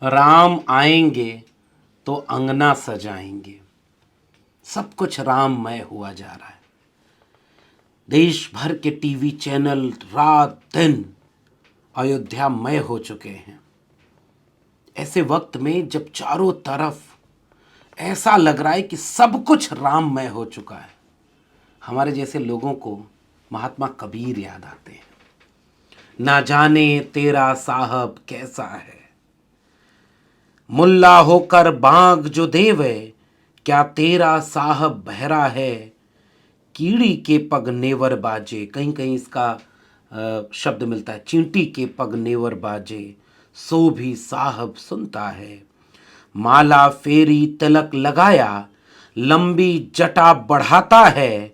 राम आएंगे तो अंगना सजाएंगे। सब कुछ राममय हुआ जा रहा है। देश भर के टीवी चैनल रात दिन अयोध्यामय हो चुके हैं। ऐसे वक्त में जब चारों तरफ ऐसा लग रहा है कि सब कुछ राममय हो चुका है, हमारे जैसे लोगों को महात्मा कबीर याद आते हैं। ना जाने तेरा साहब कैसा है, मुल्ला होकर बांग जो देवे, क्या तेरा साहब बहरा है, कीड़ी के पग नेवर बाजे। कहीं कहीं इसका शब्द मिलता है, चींटी के पग नेवर बाजे, सो भी साहब सुनता है। माला फेरी तिलक लगाया, लंबी जटा बढ़ाता है,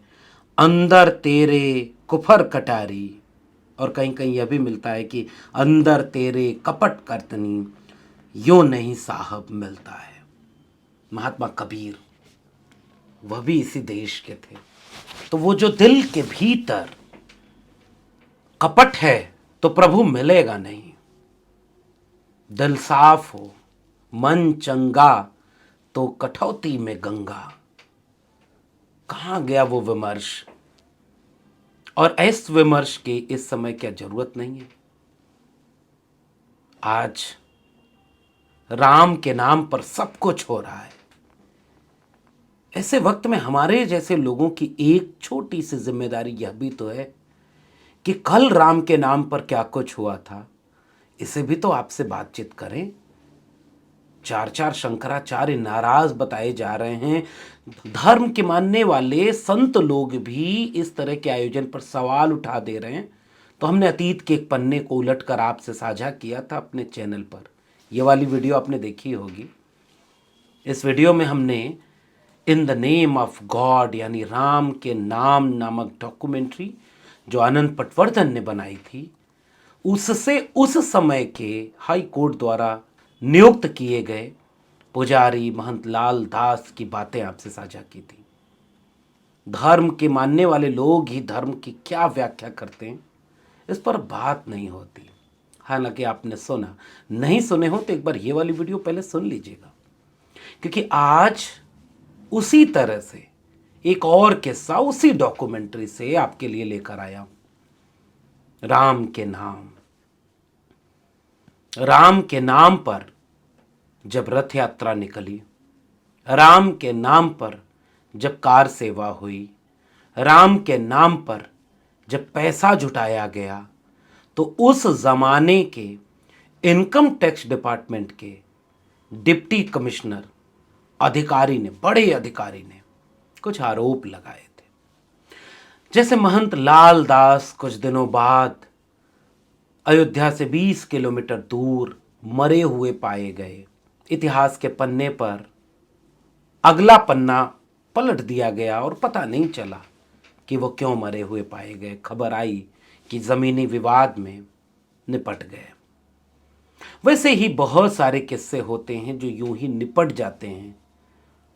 अंदर तेरे कुफर कटारी। और कहीं कहीं यह भी मिलता है कि अंदर तेरे कपट करतनी, यो नहीं साहब मिलता है। महात्मा कबीर वह भी इसी देश के थे। तो वो जो दिल के भीतर कपट है तो प्रभु मिलेगा नहीं। दिल साफ हो, मन चंगा, तो कठौती में गंगा। कहां गया वो विमर्श? और इस विमर्श की इस समय क्या जरूरत नहीं है? आज राम के नाम पर सब कुछ हो रहा है। ऐसे वक्त में हमारे जैसे लोगों की एक छोटी सी जिम्मेदारी यह भी तो है कि कल राम के नाम पर क्या कुछ हुआ था, इसे भी तो आपसे बातचीत करें। चार चार शंकराचार्य नाराज बताए जा रहे हैं। धर्म के मानने वाले संत लोग भी इस तरह के आयोजन पर सवाल उठा दे रहे हैं। तो हमने अतीत के एक पन्ने को उलटकर आपसे साझा किया था अपने चैनल पर। यह वाली वीडियो आपने देखी होगी। इस वीडियो में हमने in the name of God यानी राम के नाम नामक डॉक्यूमेंट्री जो आनंद पटवर्धन ने बनाई थी, उससे उस समय के हाई कोर्ट द्वारा नियुक्त किए गए पुजारी महंत लाल दास की बातें आपसे साझा की थी। धर्म के मानने वाले लोग ही धर्म की क्या व्याख्या करते हैं, इस पर बात नहीं होती। हालांकि आपने सुना, नहीं सुने हो तो एक बार ये वाली वीडियो पहले सुन लीजिएगा, क्योंकि आज उसी तरह से एक और किस्सा उसी डॉक्यूमेंट्री से आपके लिए लेकर आया हूं। राम के नाम पर जब रथ यात्रा निकली, राम के नाम पर जब कार सेवा हुई, राम के नाम पर जब पैसा जुटाया गया, तो उस जमाने के इनकम टैक्स डिपार्टमेंट के डिप्टी कमिश्नर अधिकारी ने, बड़े अधिकारी ने कुछ आरोप लगाए थे। जैसे महंत लाल दास कुछ दिनों बाद अयोध्या से 20 किलोमीटर दूर मरे हुए पाए गए। इतिहास के पन्ने पर अगला पन्ना पलट दिया गया और पता नहीं चला कि वो क्यों मरे हुए पाए गए। खबर आई कि जमीनी विवाद में निपट गए। वैसे ही बहुत सारे किस्से होते हैं जो यूं ही निपट जाते हैं,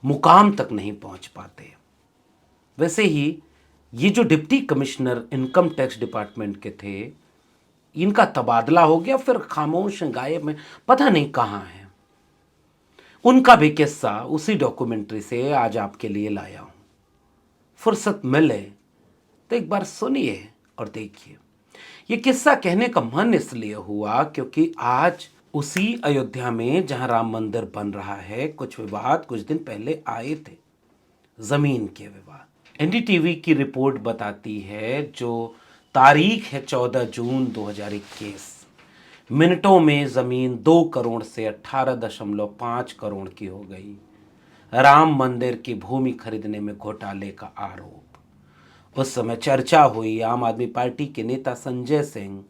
मुकाम तक नहीं पहुंच पाते। वैसे ही ये जो deputy commissioner income tax department के थे, इनका तबादला हो गया, फिर खामोश गायब में पता नहीं कहां है। उनका भी किस्सा उसी डॉक्यूमेंट्री से आज आपके लिए लाया हूं। फुर्सत मिले तो एक बार सुनिए और देखिए। ये किस्सा कहने का मन इसलिए हुआ क्योंकि आज उसी अयोध्या में जहां राम मंदिर बन रहा है, कुछ विवाद कुछ दिन पहले आए थे, जमीन के विवाद। एनडीटीवी की रिपोर्ट बताती है, जो तारीख है 14 जून 2021, मिनटों में जमीन 2 करोड़ से 18.5 करोड़ की हो गई। राम मंदिर की भूमि खरीदने में घोटाले का आरोप। उस समय चर्चा हुई। आम आदमी पार्टी के नेता संजय सिंह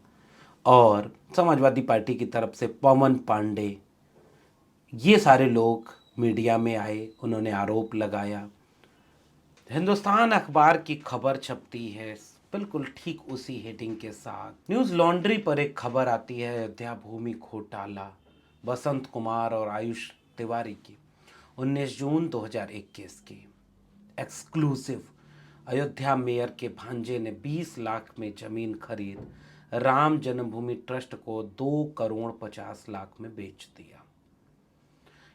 और समाजवादी पार्टी की तरफ से पवन पांडे, ये सारे लोग मीडिया में आए, उन्होंने आरोप लगाया। हिंदुस्तान अखबार की खबर छपती है बिल्कुल ठीक उसी हेडिंग के साथ। न्यूज़ लॉन्ड्री पर एक खबर आती है, अयोध्या भूमि घोटाला, बसंत कुमार और आयुष तिवारी की, 19 जून 2021 की एक्सक्लूसिव। अयोध्या मेयर के भांजे ने 20 लाख में जमीन खरीद राम जन्मभूमि ट्रस्ट को 2 करोड़ 50 लाख में बेच दिया।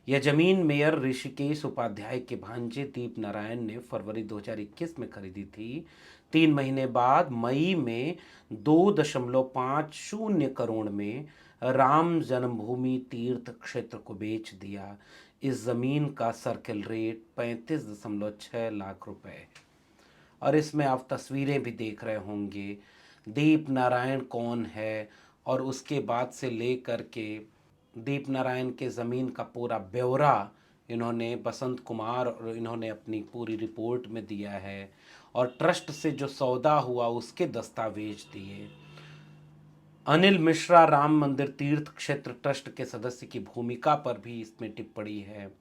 यह जमीन मेयर ऋषिकेश उपाध्याय के भांजे दीप नारायण ने फरवरी 2021 में खरीदी थी। 3 महीने बाद मई में 2.50 करोड़ में राम जन्मभूमि तीर्थ क्षेत्र को बेच दिया। इस जमीन का सर्किल रेट 35.6 लाख रुपए है। और इसमें आप तस्वीरें भी देख रहे होंगे, दीप नारायण कौन है और उसके बाद से लेकर के दीप नारायण के ज़मीन का पूरा ब्यौरा इन्होंने बसंत कुमार और इन्होंने अपनी पूरी रिपोर्ट में दिया है। और ट्रस्ट से जो सौदा हुआ उसके दस्तावेज दिए। अनिल मिश्रा राम मंदिर तीर्थ क्षेत्र ट्रस्ट के सदस्य की भूमिका पर भी इसमें टिप्पणी है।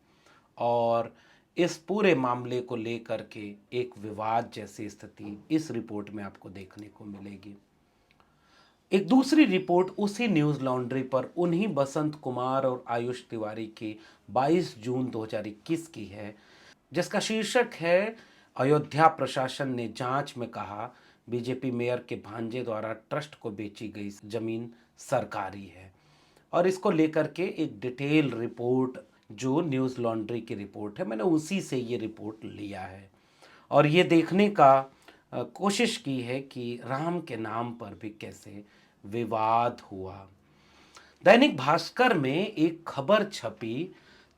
और इस पूरे मामले को लेकर के एक विवाद जैसी स्थिति इस रिपोर्ट में आपको देखने को मिलेगी। एक दूसरी रिपोर्ट उसी न्यूज़ लॉन्ड्री पर उन्हीं बसंत कुमार और आयुष तिवारी की 22 जून 2021 की है, जिसका शीर्षक है अयोध्या प्रशासन ने जांच में कहा बीजेपी मेयर के भांजे द्वारा ट्रस्ट को बेची गई जमीन सरकारी है। और इसको लेकर के एक डिटेल रिपोर्ट जो न्यूज़ लॉन्ड्री की रिपोर्ट है, मैंने उसी से ये रिपोर्ट लिया है और ये देखने का कोशिश की है कि राम के नाम पर भी कैसे विवाद हुआ। दैनिक भास्कर में एक खबर छपी,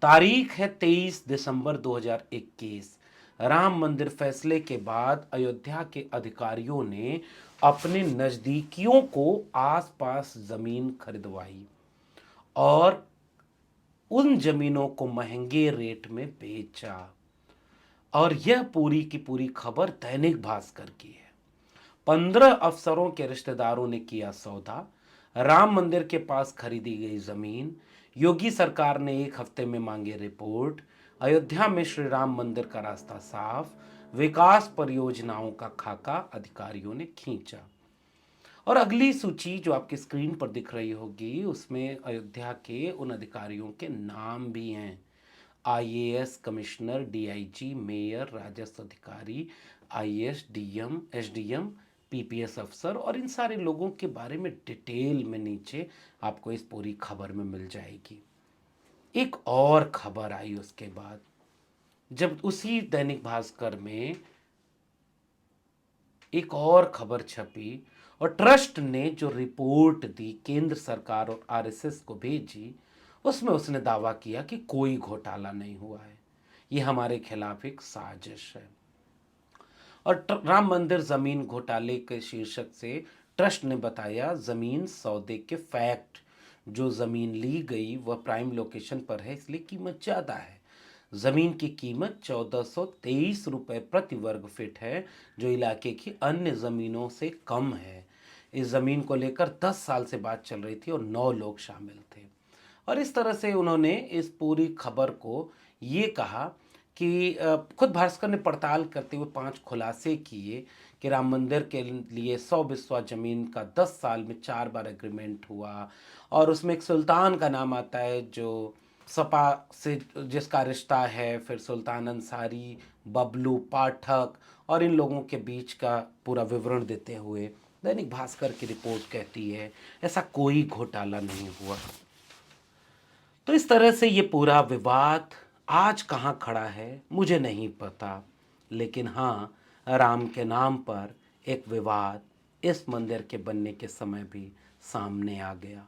तारीख है 23 दिसंबर 2021। राम मंदिर फैसले के बाद अयोध्या के अधिकारियों ने अपने नजदीकियों को आसपास जमीन खरीदवाई और उन जमीनों को महंगे रेट में बेचा। और यह पूरी की पूरी खबर दैनिक भास्कर की है। 15 अफसरों के रिश्तेदारों ने किया सौदा, राम मंदिर के पास खरीदी गई जमीन, योगी सरकार ने 1 हफ्ते में मांगे रिपोर्ट, अयोध्या में श्री राम मंदिर का रास्ता साफ, विकास परियोजनाओं का खाका अधिकारियों ने खींचा। और अगली सूची जो आपकी स्क्रीन पर दिख रही होगी उसमें अयोध्या के उन अधिकारियों के नाम भी हैं। आईएएस कमिश्नर, डीआईजी, मेयर, राजस्व अधिकारी, आईएएस, डीएम, एसडीएम, पीपीएस अफसर और इन सारे लोगों के बारे में डिटेल में नीचे आपको इस पूरी खबर में मिल जाएगी। एक और खबर आई उसके बाद, जब उसी दैनिक भास्कर में एक और खबर छपी और ट्रस्ट ने जो रिपोर्ट दी केंद्र सरकार और आरएसएस को भेजी, उसमें उसने दावा किया कि कोई घोटाला नहीं हुआ है, ये हमारे खिलाफ एक साजिश है। और राम मंदिर जमीन घोटाले के शीर्षक से ट्रस्ट ने बताया जमीन सौदे के फैक्ट, जो जमीन ली गई वह प्राइम लोकेशन पर है इसलिए कीमत ज़्यादा है। जमीन की कीमत 1423 रुपये प्रति वर्ग फीट है, जो इलाके की अन्य जमीनों से कम है। इस जमीन को लेकर 10 साल से बात चल रही थी और 9 लोग शामिल थे। और इस तरह से उन्होंने इस पूरी खबर को ये कहा कि खुद भास्कर ने पड़ताल करते हुए 5 खुलासे किए कि राम मंदिर के लिए 100 बिस्वा ज़मीन का 10 साल में 4 बार एग्रीमेंट हुआ। और उसमें एक सुल्तान का नाम आता है जो सपा से जिसका रिश्ता है, फिर सुल्तान अंसारी, बबलू पाठक और इन लोगों के बीच का पूरा विवरण देते हुए दैनिक भास्कर की रिपोर्ट कहती है ऐसा कोई घोटाला नहीं हुआ। तो इस तरह से ये पूरा विवाद आज कहाँ खड़ा है मुझे नहीं पता, लेकिन हाँ, राम के नाम पर एक विवाद इस मंदिर के बनने के समय भी सामने आ गया।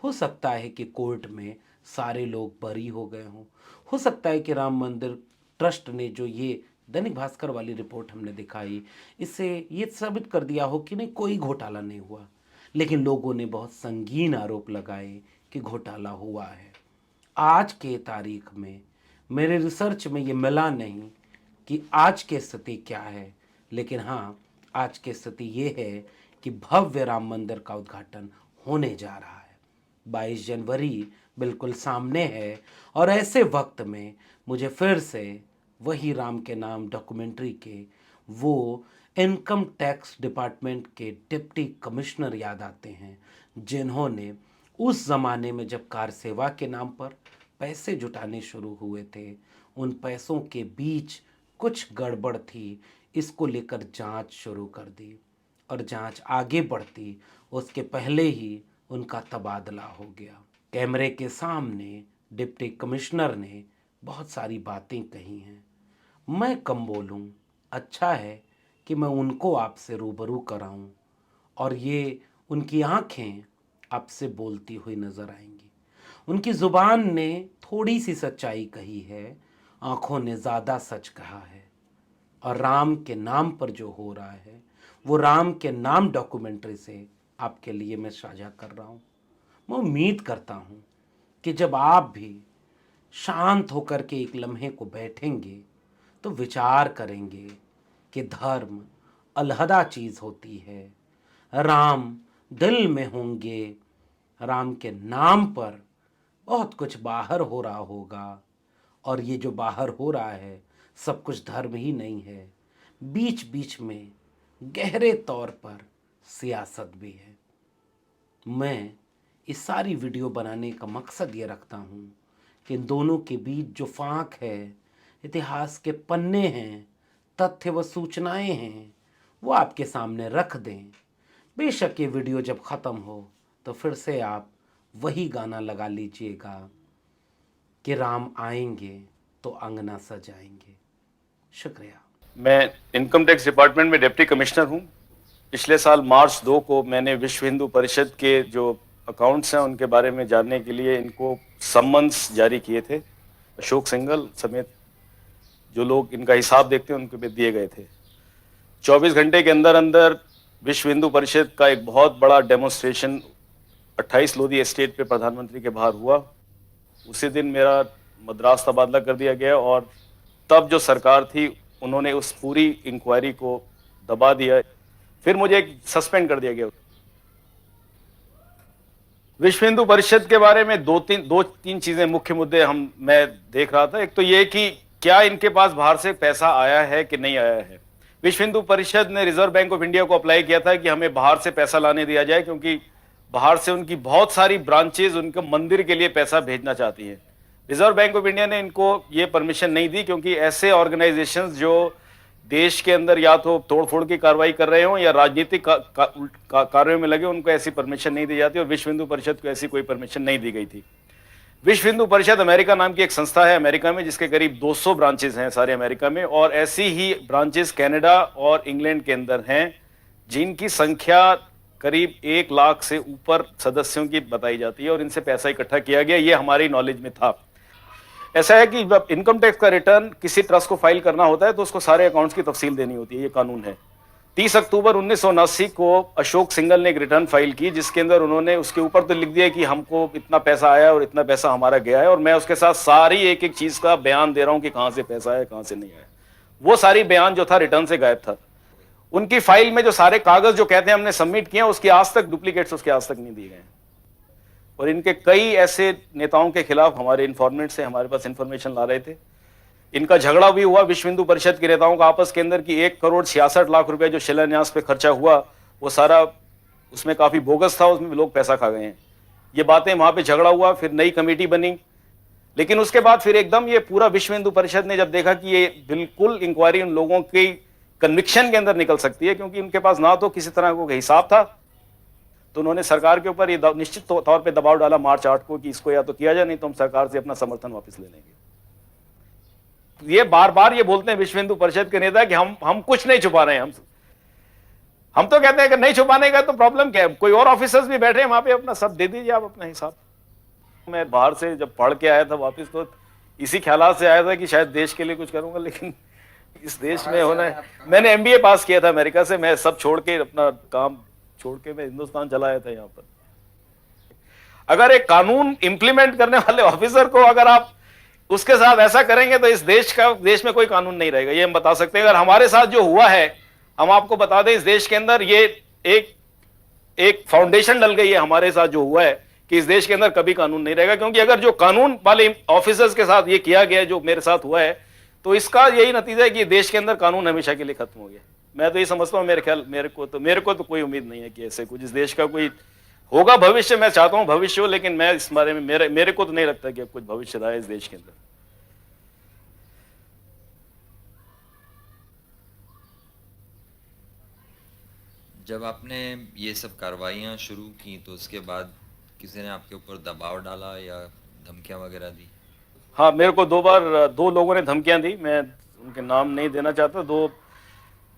हो सकता है कि कोर्ट में सारे लोग बरी हो गए हों, हो सकता है कि राम मंदिर ट्रस्ट ने जो ये दैनिक भास्कर वाली रिपोर्ट हमने दिखाई इससे ये साबित कर दिया हो कि नहीं कोई घोटाला नहीं हुआ, लेकिन लोगों ने बहुत संगीन आरोप लगाए कि घोटाला हुआ है। आज के तारीख में मेरे रिसर्च में ये मिला नहीं कि आज की स्थिति क्या है, लेकिन हाँ, आज की स्थिति ये है कि भव्य राम मंदिर का उद्घाटन होने जा रहा है। 22 जनवरी बिल्कुल सामने है और ऐसे वक्त में मुझे फिर से वही राम के नाम डॉक्यूमेंट्री के वो इनकम टैक्स डिपार्टमेंट के डिप्टी कमिश्नर याद आते हैं, जिन्होंने उस ज़माने में जब कार सेवा के नाम पर पैसे जुटाने शुरू हुए थे, उन पैसों के बीच कुछ गड़बड़ थी, इसको लेकर जांच शुरू कर दी और जांच आगे बढ़ती उसके पहले ही उनका तबादला हो गया। कैमरे के सामने डिप्टी कमिश्नर ने बहुत सारी बातें कही हैं। मैं कम बोलूं, अच्छा है कि मैं उनको आपसे रूबरू कराऊं और ये उनकी आंखें आपसे बोलती हुई नजर आएंगी। उनकी जुबान ने थोड़ी सी सच्चाई कही है, आंखों ने ज़्यादा सच कहा है। और राम के नाम पर जो हो रहा है वो राम के नाम डॉक्यूमेंट्री से आपके लिए मैं साझा कर रहा हूँ। मैं उम्मीद करता हूँ कि जब आप भी शांत होकर के एक लम्हे को बैठेंगे तो विचार करेंगे कि धर्म अलहदा चीज़ होती है, राम दिल में होंगे, राम के नाम पर बहुत कुछ बाहर हो रहा होगा और ये जो बाहर हो रहा है सब कुछ धर्म ही नहीं है, बीच बीच में गहरे तौर पर सियासत भी है। मैं इस सारी वीडियो बनाने का मकसद ये रखता हूँ कि इन दोनों के बीच जो फांक है, इतिहास के पन्ने हैं, तथ्य व सूचनाएं हैं, वो आपके सामने रख दें। बेशक ये वीडियो जब ख़त्म हो तो फिर से आप वही गाना लगा लीजिएगा कि राम आएंगे तो अंगना सजाएंगे। शुक्रिया। मैं इनकम टैक्स डिपार्टमेंट में डिप्टी कमिश्नर हूं। पिछले साल मार्च 2 को मैंने विश्व हिंदू परिषद के जो अकाउंट्स हैं उनके बारे में जानने के लिए इनको सम्मन्स जारी किए थे। अशोक सिंघल समेत जो लोग इनका हिसाब देखते हैं उनके पे दिए गए थे। 24 घंटे के अंदर अंदर विश्व हिंदू परिषद का एक बहुत बड़ा डेमोन्स्ट्रेशन 28 लोधी एस्टेट पे प्रधानमंत्री के बाहर हुआ। उसी दिन मेरा मद्रास तबादला कर दिया गया और तब जो सरकार थी उन्होंने उस पूरी इंक्वायरी को दबा दिया। फिर मुझे एक सस्पेंड कर दिया गया। विश्व हिंदू परिषद के बारे में दो तीन चीजें मुख्य मुद्दे मैं देख रहा था। एक तो ये कि क्या इनके पास बाहर से पैसा आया है कि नहीं आया है। विश्व हिंदू परिषद ने रिजर्व बैंक ऑफ इंडिया को अप्लाई किया था कि हमें बाहर से पैसा लाने दिया जाए, क्योंकि बाहर से उनकी बहुत सारी ब्रांचेज उनके मंदिर के लिए पैसा भेजना चाहती हैं। रिजर्व बैंक ऑफ इंडिया ने इनको ये परमिशन नहीं दी, क्योंकि ऐसे ऑर्गेनाइजेशंस जो देश के अंदर या तो तोड़फोड़ की कार्रवाई कर रहे हो या राजनीतिक कार्यों में लगे, उनको ऐसी परमिशन नहीं दी जाती और विश्व हिंदू परिषद को ऐसी कोई परमिशन नहीं दी गई थी। विश्व हिंदू परिषद अमेरिका नाम की एक संस्था है अमेरिका में, जिसके करीब 200 ब्रांचेस हैं सारे अमेरिका में, और ऐसी ही ब्रांचेस कनाडा और इंग्लैंड के अंदर हैं, जिनकी संख्या करीब 1 लाख से ऊपर सदस्यों की बताई जाती है और इनसे पैसा इकट्ठा किया गया। ये हमारी नॉलेज में था। ऐसा है कि जब इनकम टैक्स का रिटर्न किसी ट्रस्ट को फाइल करना होता है तो उसको सारे अकाउंट्स की तफसील देनी होती है, ये कानून है। 30 अक्टूबर 1979 को अशोक सिंघल ने एक रिटर्न फाइल की, जिसके अंदर उन्होंने उसके ऊपर तो लिख दिया कि हमको इतना पैसा आया और इतना पैसा हमारा गया है, और मैं उसके साथ सारी एक एक चीज का बयान दे रहा हूं कि कहां से पैसा आया कहां से नहीं आया। वो सारी बयान जो था रिटर्न से गायब था। उनकी फाइल में जो सारे कागज जो कहते हैं हमने सबमिट किए, उसकी आज तक डुप्लीकेट्स उसके आज तक नहीं दिए गए। और इनके कई ऐसे नेताओं के खिलाफ हमारे इन्फॉर्मेंट से हमारे पास इंफॉर्मेशन ला रहे थे। इनका झगड़ा भी हुआ विश्व हिंदू परिषद के नेताओं का आपस के अंदर कि 1,66,00,000 रुपए जो शिलान्यास पे खर्चा हुआ वो सारा उसमें काफी बोगस था, उसमें लोग पैसा खा गए हैं। ये बातें वहां पे झगड़ा हुआ, फिर नई कमेटी बनी, लेकिन उसके बाद फिर एकदम ये पूरा विश्व हिंदू परिषद ने जब देखा कि ये बिल्कुल इंक्वायरी उन लोगों की कन्विक्शन के अंदर निकल सकती है, क्योंकि उनके पास ना तो किसी तरह का हिसाब था, तो उन्होंने सरकार के ऊपर ये निश्चित तौर पे दबाव डाला मार्च 8 को कि इसको या तो किया जाए, नहीं तो हम सरकार से अपना समर्थन वापस ले लेंगे। ये बार बार ये बोलते हैं विश्व हिंदू परिषद के नेता कि हम कुछ नहीं छुपा रहे हैं। हम तो कहते हैं कि नहीं छुपाने का तो प्रॉब्लम क्या है, कोई और ऑफिसर्स भी बैठे हैं वहां पे, अपना सब दे दीजिए आप अपना हिसाब। मैं बाहर से जब पढ़ के आया था वापस तो इसी ख्यालात से आया था कि शायद देश के लिए कुछ करूंगा, लेकिन इस देश में होना है। मैंने MBA पास किया था अमेरिका से, मैं सब छोड़ के अपना काम छोड़ के मैं हिंदुस्तान चला आया था। यहाँ पर अगर एक कानून इंप्लीमेंट करने वाले ऑफिसर को अगर आप उसके साथ ऐसा करेंगे तो इस देश में कोई कानून नहीं रहेगा, ये हम बता सकते हैं। अगर हमारे साथ जो हुआ है, हम आपको बता दें, इस देश के अंदर ये एक फाउंडेशन डल गई है हमारे साथ जो हुआ है कि इस देश के अंदर कभी कानून नहीं रहेगा। क्योंकि अगर जो कानून वाले ऑफिसर्स के साथ ये किया गया जो मेरे साथ हुआ है, तो इसका यही नतीजा है कि देश के अंदर कानून हमेशा के लिए खत्म हो गया। मैं तो ये समझता हूं, मेरे को तो कोई उम्मीद नहीं है कि ऐसे कुछ इस देश का कोई होगा भविष्य। मैं चाहता हूं भविष्य हो, लेकिन मैं इस बारे में मेरे को तो नहीं लगता कि अब कुछ भविष्य रहा है इस देश के अंदर। जब आपने ये सब कार्रवाइयाँ शुरू की तो उसके बाद किसी ने आपके ऊपर दबाव डाला या धमकियां वगैरह दी? हाँ, मेरे को 2 बार 2 लोगों ने धमकियां दी। मैं उनके नाम नहीं देना चाहता। 2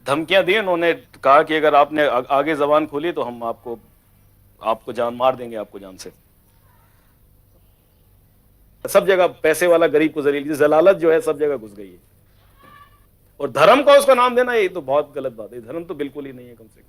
धमकियां दी। उन्होंने कहा कि अगर आपने आगे जबान खोली तो हम आपको जान मार देंगे, आपको जान से। सब जगह पैसे वाला गरीब को जलील, जलालत जो है सब जगह घुस गई है। और धर्म का उसका नाम देना, ये तो बहुत गलत बात है। धर्म तो बिल्कुल ही नहीं है कम से कम।